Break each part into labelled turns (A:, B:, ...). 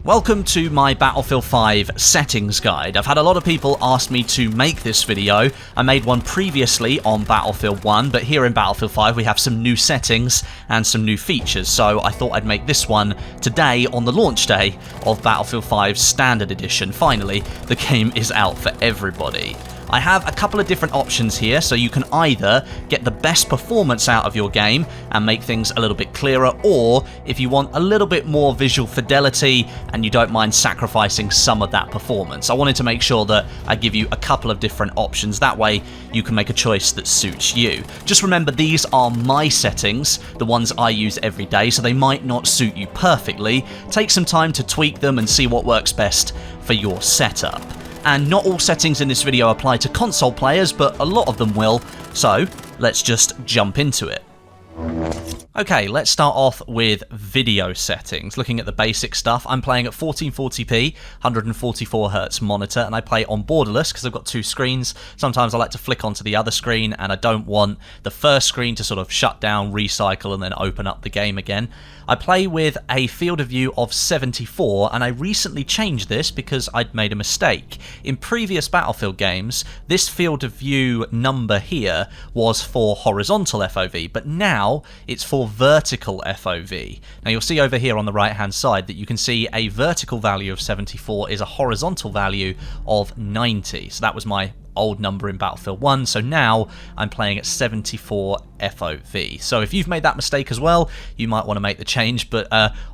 A: Welcome to my Battlefield 5 settings guide. I've had a lot of people ask me to make this video. I made one previously on Battlefield 1, but here in Battlefield 5 we have some new settings and some new features, so I thought I'd make this one today on the launch day of Battlefield 5 Standard Edition. Finally, the game is out for everybody. I have a couple of different options here, so you can either get the best performance out of your game and make things a little bit clearer, or if you want a little bit more visual fidelity and you don't mind sacrificing some of that performance. I wanted to make sure that I give you a couple of different options, that way you can make a choice that suits you. Just remember, these are my settings, the ones I use every day, so they might not suit you perfectly. Take some time to tweak them and see what works best for your setup. And not all settings in this video apply to console players, but a lot of them will, so let's just jump into it. Okay, let's start off with video settings. Looking at the basic stuff, I'm playing at 1440p, 144Hz monitor, and I play on borderless because I've got two screens. Sometimes I like to flick onto the other screen, and I don't want the first screen to sort of shut down, recycle, and then open up the game again. I play with a field of view of 74, and I recently changed this because I'd made a mistake. In previous Battlefield games, this field of view number here was for horizontal FOV, but now it's for vertical FOV. Now you'll see over here on the right hand side that you can see a vertical value of 74 is a horizontal value of 90. So that was my old number in Battlefield 1, so now I'm playing at 74 FOV. So if you've made that mistake as well, you might want to make the change, but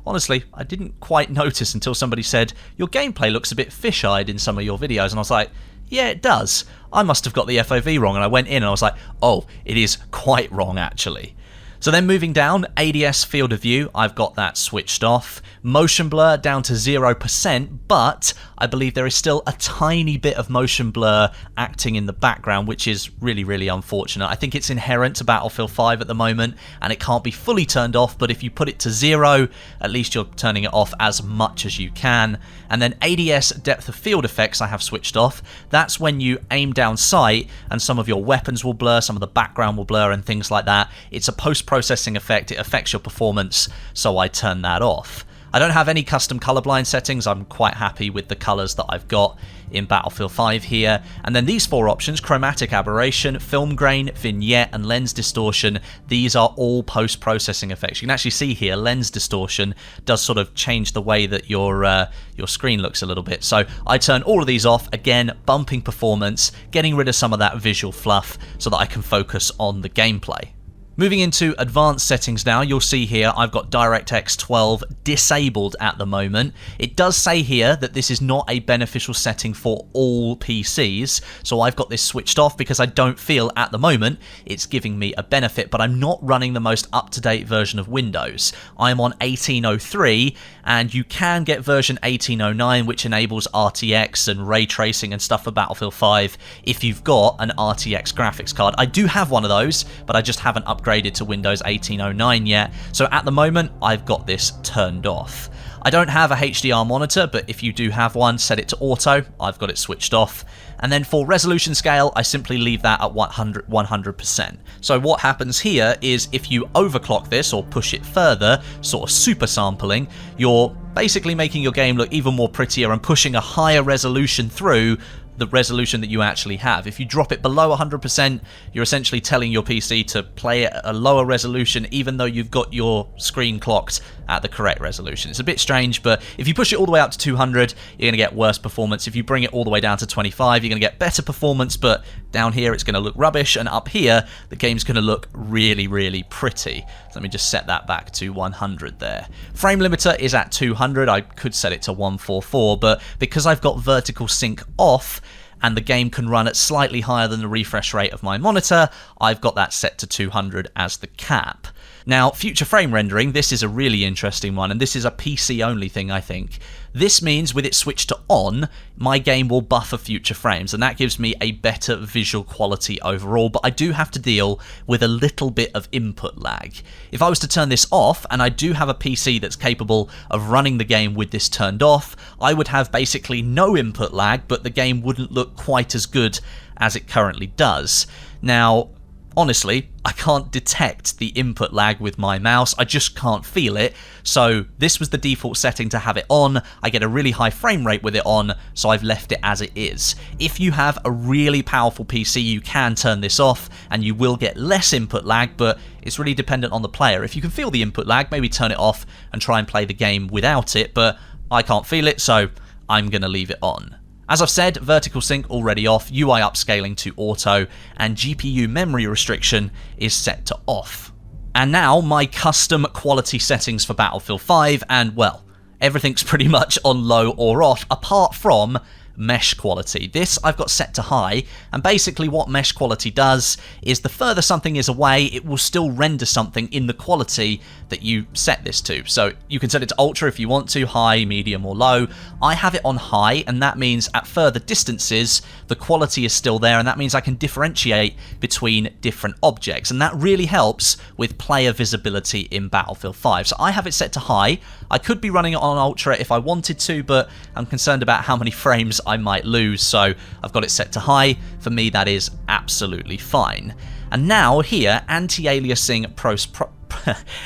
A: honestly, I didn't quite notice until somebody said, your gameplay looks a bit fish-eyed in some of your videos, and I was like, yeah, it does. I must have got the FOV wrong, and I went in and I was like, oh, it is quite wrong actually. So then moving down, ADS field of view, I've got that switched off. Motion blur down to 0%, but I believe there is still a tiny bit of motion blur acting in the background, which is really, really unfortunate. I think it's inherent to Battlefield 5 at the moment, and it can't be fully turned off, but if you put it to 0, at least you're turning it off as much as you can. And then ADS depth of field effects I have switched off. That's when you aim down sight, and some of your weapons will blur, some of the background will blur, and things like that. It's a post-processing effect, it affects your performance, so I turn that off. I don't have any custom colorblind settings. I'm quite happy with the colors that I've got in Battlefield 5 here. And then these four options, chromatic aberration, film grain, vignette, and lens distortion, these are all post-processing effects. You can actually see here, lens distortion does sort of change the way that your screen looks a little bit. So I turn all of these off, again, bumping performance, getting rid of some of that visual fluff so that I can focus on the gameplay. Moving into advanced settings now, you'll see here I've got DirectX 12 disabled at the moment. It does say here that this is not a beneficial setting for all PCs, so I've got this switched off because I don't feel at the moment it's giving me a benefit, but I'm not running the most up-to-date version of Windows. I'm on 1803, and you can get version 1809, which enables RTX and ray tracing and stuff for Battlefield 5 if you've got an RTX graphics card. I do have one of those, but I just haven't upgraded to Windows 1809 yet, so at the moment I've got this turned off. I don't have a HDR monitor, but if you do have one, set it to auto. I've got it switched off. And then for resolution scale, I simply leave that at 100%. So what happens here is if you overclock this or push it further, sort of super sampling, you're basically making your game look even more prettier and pushing a higher resolution through the resolution that you actually have. If you drop it below 100%, you're essentially telling your PC to play at a lower resolution even though you've got your screen clocked at the correct resolution. It's a bit strange, but if you push it all the way up to 200, you're going to get worse performance. If you bring it all the way down to 25, you're going to get better performance, but down here it's going to look rubbish, and up here the game's going to look really, really pretty. So let me just set that back to 100 there. Frame limiter is at 200. I could set it to 144, but because I've got vertical sync off, and the game can run at slightly higher than the refresh rate of my monitor, I've got that set to 200 as the cap. Now, future frame rendering, this is a really interesting one, and this is a PC-only thing, I think. This means with it switched to on, my game will buffer future frames, and that gives me a better visual quality overall, but I do have to deal with a little bit of input lag. If I was to turn this off, and I do have a PC that's capable of running the game with this turned off, I would have basically no input lag, but the game wouldn't look quite as good as it currently does. Now, Honestly, I can't detect the input lag with my mouse, I just can't feel it, so this was the default setting to have it on. I get a really high frame rate with it on, so I've left it as it is. If you have a really powerful PC, you can turn this off, and you will get less input lag, but it's really dependent on the player. If you can feel the input lag, maybe turn it off and try and play the game without it, but I can't feel it, so I'm going to leave it on. As I've said, vertical sync already off, UI upscaling to auto, and GPU memory restriction is set to off. And now my custom quality settings for Battlefield 5, and well, everything's pretty much on low or off, apart from mesh quality. This I've got set to high, and basically what mesh quality does is the further something is away, it will still render something in the quality that you set this to. So you can set it to ultra if you want to, high, medium or low. I have it on high, and that means at further distances the quality is still there, and that means I can differentiate between different objects, and that really helps with player visibility in Battlefield 5. So I have it set to high. I could be running it on ultra if I wanted to, but I'm concerned about how many frames I might lose, so I've got it set to high. For me, that is absolutely fine. And now here, anti-aliasing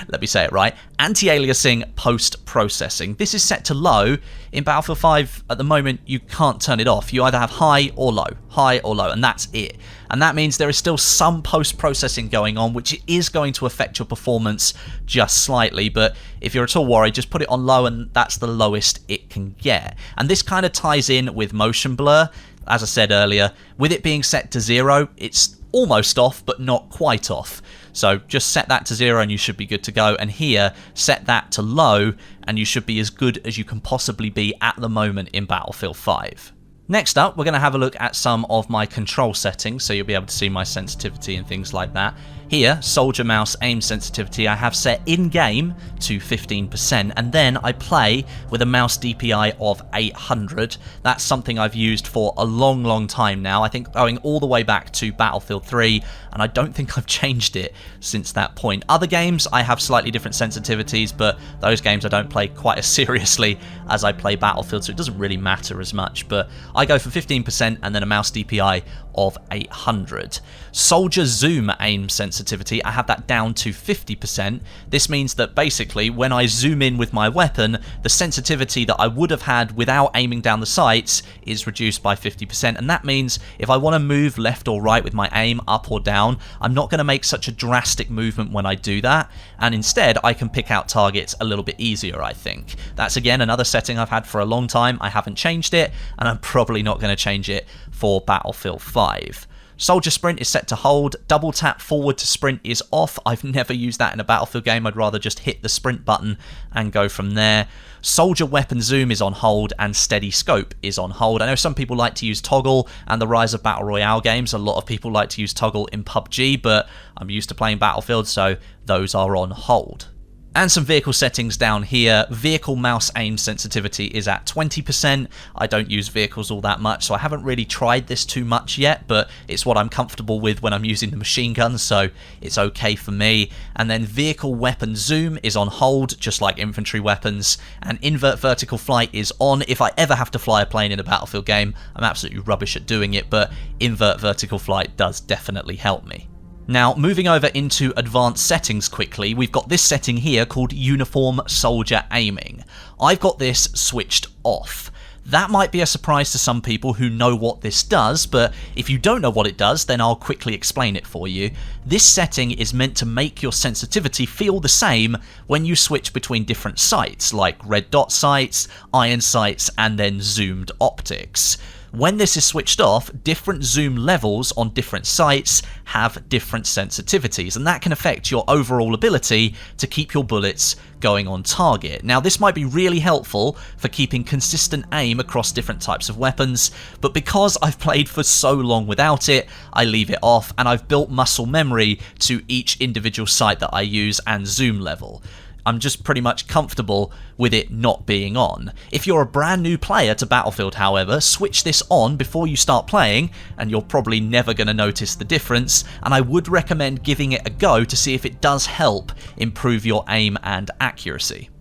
A: let me say it right, anti-aliasing post-processing. This is set to low. In Battlefield 5, at the moment, you can't turn it off. You either have high or low, and that's it. And that means there is still some post-processing going on, which is going to affect your performance just slightly, but if you're at all worried, just put it on low, and that's the lowest it can get. And this kind of ties in with motion blur. As I said earlier, with it being set to 0, it's almost off, but not quite off. So just set that to 0 and you should be good to go. And here, set that to low and you should be as good as you can possibly be at the moment in Battlefield 5. Next up, we're going to have a look at some of my control settings, so you'll be able to see my sensitivity and things like that. Here, soldier mouse aim sensitivity, I have set in-game to 15%, and then I play with a mouse DPI of 800. That's something I've used for a long, long time now, I think going all the way back to Battlefield 3, and I don't think I've changed it since that point. Other games, I have slightly different sensitivities, but those games I don't play quite as seriously as I play Battlefield, so it doesn't really matter as much, but I go for 15% and then a mouse DPI of 800. Soldier zoom aim sensitivity, I have that down to 50%. This means that basically when I zoom in with my weapon, the sensitivity that I would have had without aiming down the sights is reduced by 50%, and that means if I want to move left or right with my aim, up or down, I'm not going to make such a drastic movement when I do that, and instead I can pick out targets a little bit easier, I think. That's again another setting I've had for a long time. I haven't changed it, and I'm probably not going to change it for Battlefield 5. Soldier sprint is set to hold, double tap forward to sprint is off. I've never used that in a Battlefield game, I'd rather just hit the sprint button and go from there. Soldier weapon zoom is on hold and steady scope is on hold. I know some people like to use toggle and the rise of Battle Royale games, a lot of people like to use toggle in PUBG, but I'm used to playing Battlefield, so those are on hold. And some vehicle settings down here. Vehicle mouse aim sensitivity is at 20%. I don't use vehicles all that much, so I haven't really tried this too much yet, but it's what I'm comfortable with when I'm using the machine gun, so it's okay for me. And then vehicle weapon zoom is on hold, just like infantry weapons, and invert vertical flight is on. If I ever have to fly a plane in a Battlefield game, I'm absolutely rubbish at doing it, but invert vertical flight does definitely help me. Now, moving over into advanced settings quickly, we've got this setting here called Uniform Soldier Aiming. I've got this switched off. That might be a surprise to some people who know what this does, but if you don't know what it does, then I'll quickly explain it for you. This setting is meant to make your sensitivity feel the same when you switch between different sights, like red dot sights, iron sights, and then zoomed optics. When this is switched off, different zoom levels on different sights have different sensitivities, and that can affect your overall ability to keep your bullets going on target. Now, this might be really helpful for keeping consistent aim across different types of weapons, but because I've played for so long without it, I leave it off, and I've built muscle memory to each individual sight that I use and zoom level. I'm just pretty much comfortable with it not being on. If you're a brand new player to Battlefield, however, switch this on before you start playing, and you're probably never going to notice the difference, and I would recommend giving it a go to see if it does help improve your aim and accuracy.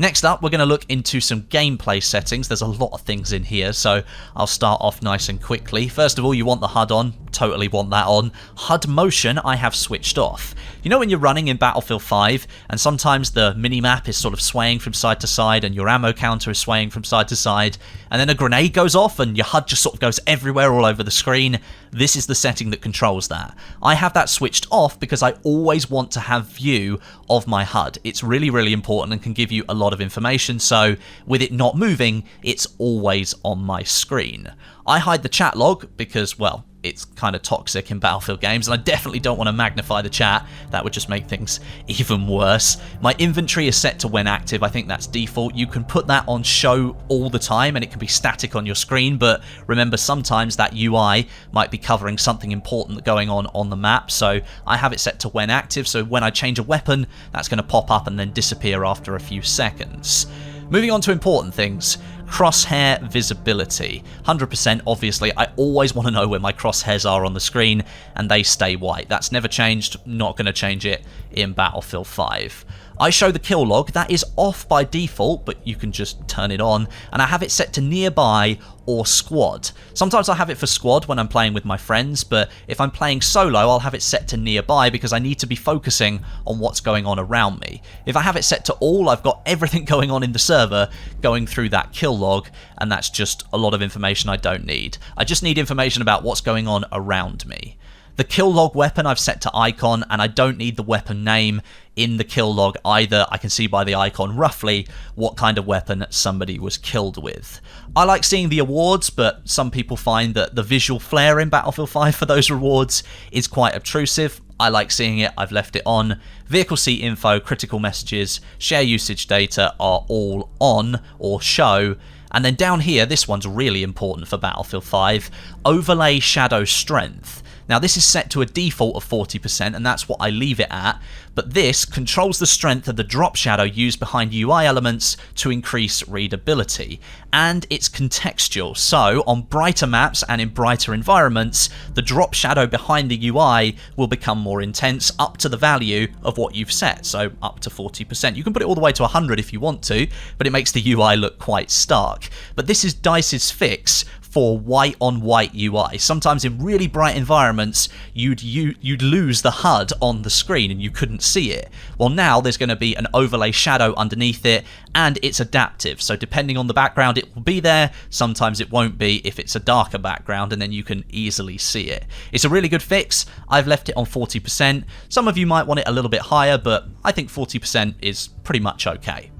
A: Next up, we're going to look into some gameplay settings. There's a lot of things in here, so I'll start off nice and quickly. First of all, you want the HUD on. Totally want that on. HUD motion, I have switched off. You know when you're running in Battlefield 5, and sometimes the minimap is sort of swaying from side to side, and your ammo counter is swaying from side to side, and then a grenade goes off, and your HUD just sort of goes everywhere all over the screen? This is the setting that controls that. I have that switched off because I always want to have view of my HUD. It's really, really important and can give you a lot of information, so with it not moving, it's always on my screen. I hide the chat log because, well, it's kind of toxic in Battlefield games, and I definitely don't want to magnify the chat. That would just make things even worse. My inventory is set to when active. I think that's default. You can put that on show all the time, and it can be static on your screen, but remember, sometimes that UI might be covering something important going on the map, so I have it set to when active, so when I change a weapon, that's going to pop up and then disappear after a few seconds. Moving on to important things. Crosshair visibility. 100% obviously, I always want to know where my crosshairs are on the screen, and they stay white. That's never changed, not going to change it in Battlefield 5. I show the kill log. That is off by default, but you can just turn it on, and I have it set to nearby or squad. Sometimes I have it for squad when I'm playing with my friends, but if I'm playing solo, I'll have it set to nearby because I need to be focusing on what's going on around me. If I have it set to all, I've got everything going on in the server going through that kill log, and that's just a lot of information I don't need. I just need information about what's going on around me. The kill log weapon I've set to icon, and I don't need the weapon name in the kill log either. I can see by the icon roughly what kind of weapon somebody was killed with. I like seeing the awards, but some people find that the visual flair in Battlefield 5 for those rewards is quite obtrusive. I like seeing it, I've left it on. Vehicle seat info, critical messages, share usage data are all on or show. And then down here, this one's really important for Battlefield 5, overlay shadow strength. Now this is set to a default of 40%, and that's what I leave it at, but this controls the strength of the drop shadow used behind UI elements to increase readability. And it's contextual, so on brighter maps and in brighter environments, the drop shadow behind the UI will become more intense up to the value of what you've set, so up to 40%. You can put it all the way to 100 if you want to, but it makes the UI look quite stark. But this is DICE's fix for white on white UI. Sometimes in really bright environments, you'd lose the HUD on the screen and you couldn't see it. Well, now there's going to be an overlay shadow underneath it, and it's adaptive. So depending on the background, it will be there. Sometimes it won't be if it's a darker background, and then you can easily see it. It's a really good fix. I've left it on 40%. Some of you might want it a little bit higher, but I think 40% is pretty much okay.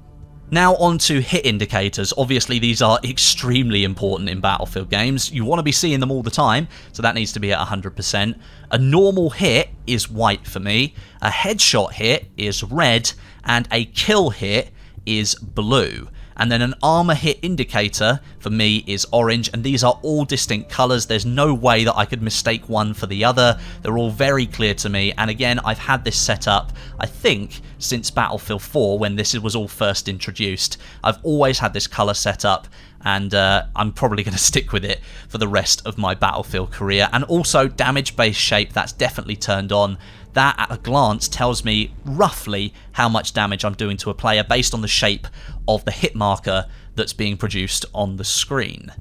A: Now on to hit indicators. Obviously these are extremely important in Battlefield games. You want to be seeing them all the time, so that needs to be at 100%. A normal hit is white for me, a headshot hit is red, and a kill hit is blue. And then an armor hit indicator for me is orange, and these are all distinct colors. There's no way that I could mistake one for the other. They're all very clear to me, and again, I've had this set up, I think, since Battlefield 4 when this was all first introduced. I've always had this color set up, and I'm probably going to stick with it for the rest of my Battlefield career. And also damage-based shape, that's definitely turned on. That at a glance tells me roughly how much damage I'm doing to a player based on the shape of the hit marker that's being produced on the screen.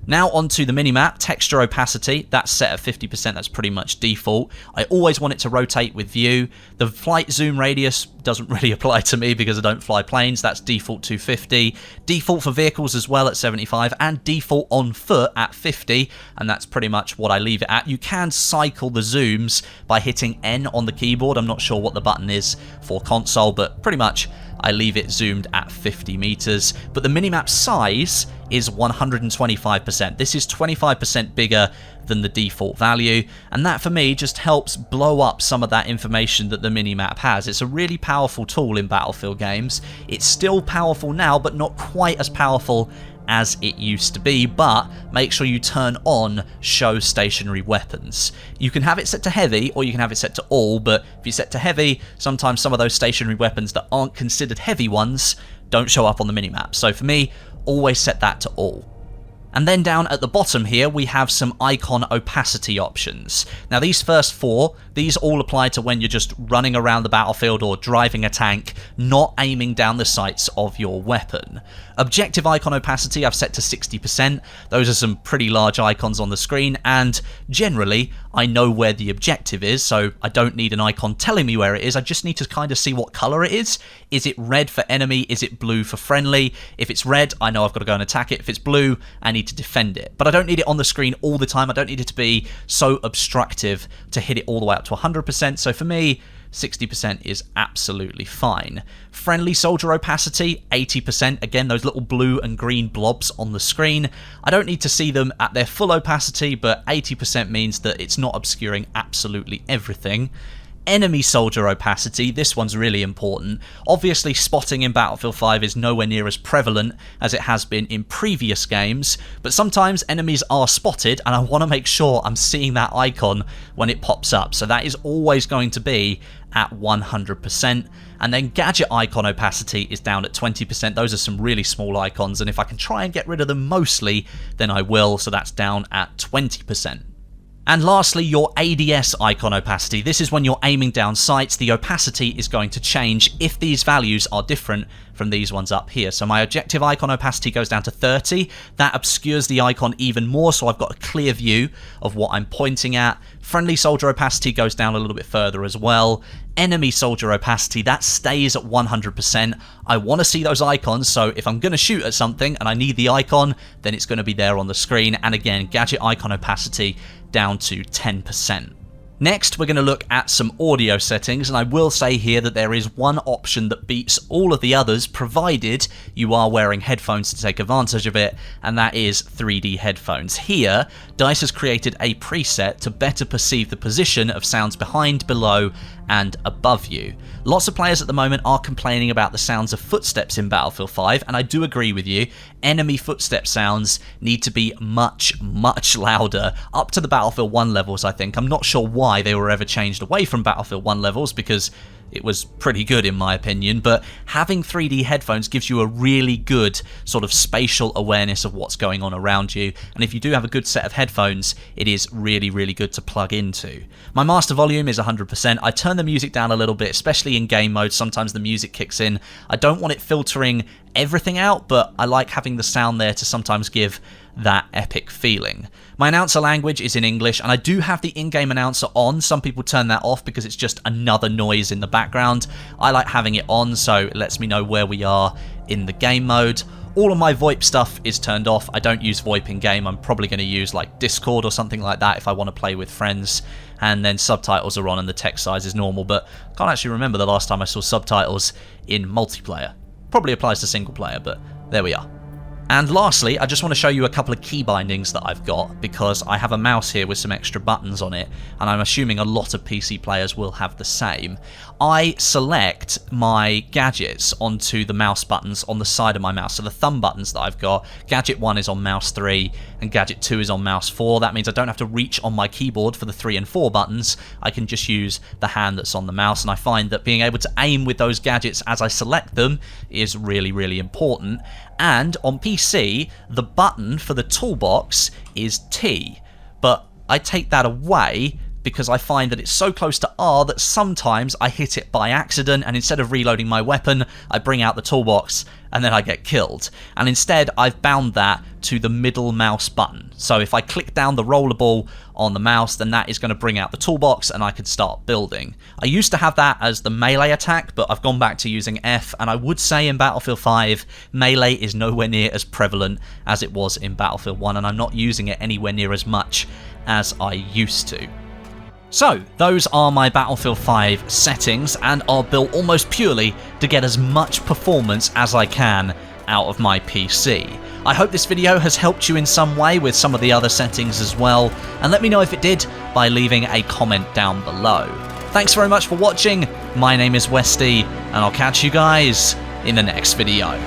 A: Now onto the minimap, texture opacity, that's set at 50%, that's pretty much default. I always want it to rotate with view. The flight zoom radius doesn't really apply to me because I don't fly planes, that's default 250. Default for vehicles as well at 75, and default on foot at 50, and that's pretty much what I leave it at. You can cycle the zooms by hitting N on the keyboard. I'm not sure what the button is for console, but pretty much I leave it zoomed at 50 meters. But the minimap size is 125%. This is 25% bigger than the default value, and that for me just helps blow up some of that information that the minimap has. It's a really powerful tool in Battlefield games. It's still powerful now, but not quite as powerful as it used to be, but make sure you turn on show stationary weapons. You can have it set to heavy or you can have it set to all, but if you set to heavy, sometimes some of those stationary weapons that aren't considered heavy ones don't show up on the minimap. So for me, always set that to all. And then down at the bottom here, we have some icon opacity options. Now these first 4, these all apply to when you're just running around the battlefield or driving a tank, not aiming down the sights of your weapon. Objective icon opacity I've set to 60%. Those are some pretty large icons on the screen, and generally I know where the objective is, so I don't need an icon telling me where it is. I just need to kind of see what color it is. Is it red for enemy? Is it blue for friendly? If it's red, I know I've got to go and attack it. If it's blue, I need to defend it. But I don't need it on the screen all the time. I don't need it to be so obstructive to hit it all the way up to 100%. So for me, 60% is absolutely fine. Friendly soldier opacity, 80%. Again, those little blue and green blobs on the screen. I don't need to see them at their full opacity, but 80% means that it's not obscuring absolutely everything. Enemy soldier opacity, this one's really important. Obviously, spotting in Battlefield 5 is nowhere near as prevalent as it has been in previous games, but sometimes enemies are spotted and I want to make sure I'm seeing that icon when it pops up. So that is always going to be at 100%. And then gadget icon opacity is down at 20%. Those are some really small icons, and if I can try and get rid of them mostly, then I will, so that's down at 20%. And lastly, your ADS icon opacity. This is when you're aiming down sights. The opacity is going to change if these values are different from these ones up here. So my objective icon opacity goes down to 30. That obscures the icon even more, so I've got a clear view of what I'm pointing at. Friendly soldier opacity goes down a little bit further as well. Enemy soldier opacity, that stays at 100%. I want to see those icons, so if I'm going to shoot at something and I need the icon, then it's going to be there on the screen. And again, gadget icon opacity down to 10%. Next, we're going to look at some audio settings, and I will say here that there is one option that beats all of the others, provided you are wearing headphones to take advantage of it, and that is 3D headphones. Here, DICE has created a preset to better perceive the position of sounds behind, below, and above you. Lots of players at the moment are complaining about the sounds of footsteps in Battlefield 5, and I do agree with you. Enemy footstep sounds need to be much, much louder, up to the Battlefield 1 levels, I think. I'm not sure why they were ever changed away from Battlefield 1 levels, because it was pretty good in my opinion, but having 3D headphones gives you a really good sort of spatial awareness of what's going on around you, and if you do have a good set of headphones, it is really, really good to plug into. My master volume is 100%. I turn the music down a little bit, especially in game mode. Sometimes the music kicks in. I don't want it filtering everything out, but I like having the sound there to sometimes give that epic feeling. My announcer language is in English, and I do have the in-game announcer on. Some people turn that off because it's just another noise in the background. I like having it on, so it lets me know where we are in the game mode. All of my VoIP stuff is turned off. I don't use VoIP in game. I'm probably going to use like Discord or something like that if I want to play with friends. And then subtitles are on and the text size is normal, but I can't actually remember the last time I saw subtitles in multiplayer. Probably applies to single player, but there we are. And lastly, I just want to show you a couple of key bindings that I've got, because I have a mouse here with some extra buttons on it, and I'm assuming a lot of PC players will have the same. I select my gadgets onto the mouse buttons on the side of my mouse. So the thumb buttons that I've got, gadget 1 is on mouse 3 and gadget 2 is on mouse 4. That means I don't have to reach on my keyboard for the 3 and 4 buttons. I can just use the hand that's on the mouse, and I find that being able to aim with those gadgets as I select them is really, really important. And on PC, the button for the toolbox is T, but I take that away because I find that it's so close to R that sometimes I hit it by accident, and instead of reloading my weapon, I bring out the toolbox and then I get killed. And instead, I've bound that to the middle mouse button. So if I click down the rollerball on the mouse, then that is going to bring out the toolbox and I can start building. I used to have that as the melee attack, but I've gone back to using F, and I would say in Battlefield 5, melee is nowhere near as prevalent as it was in Battlefield 1, and I'm not using it anywhere near as much as I used to. So, those are my Battlefield 5 settings, and are built almost purely to get as much performance as I can out of my PC. I hope this video has helped you in some way with some of the other settings as well, and let me know if it did by leaving a comment down below. Thanks very much for watching. My name is Westie, and I'll catch you guys in the next video.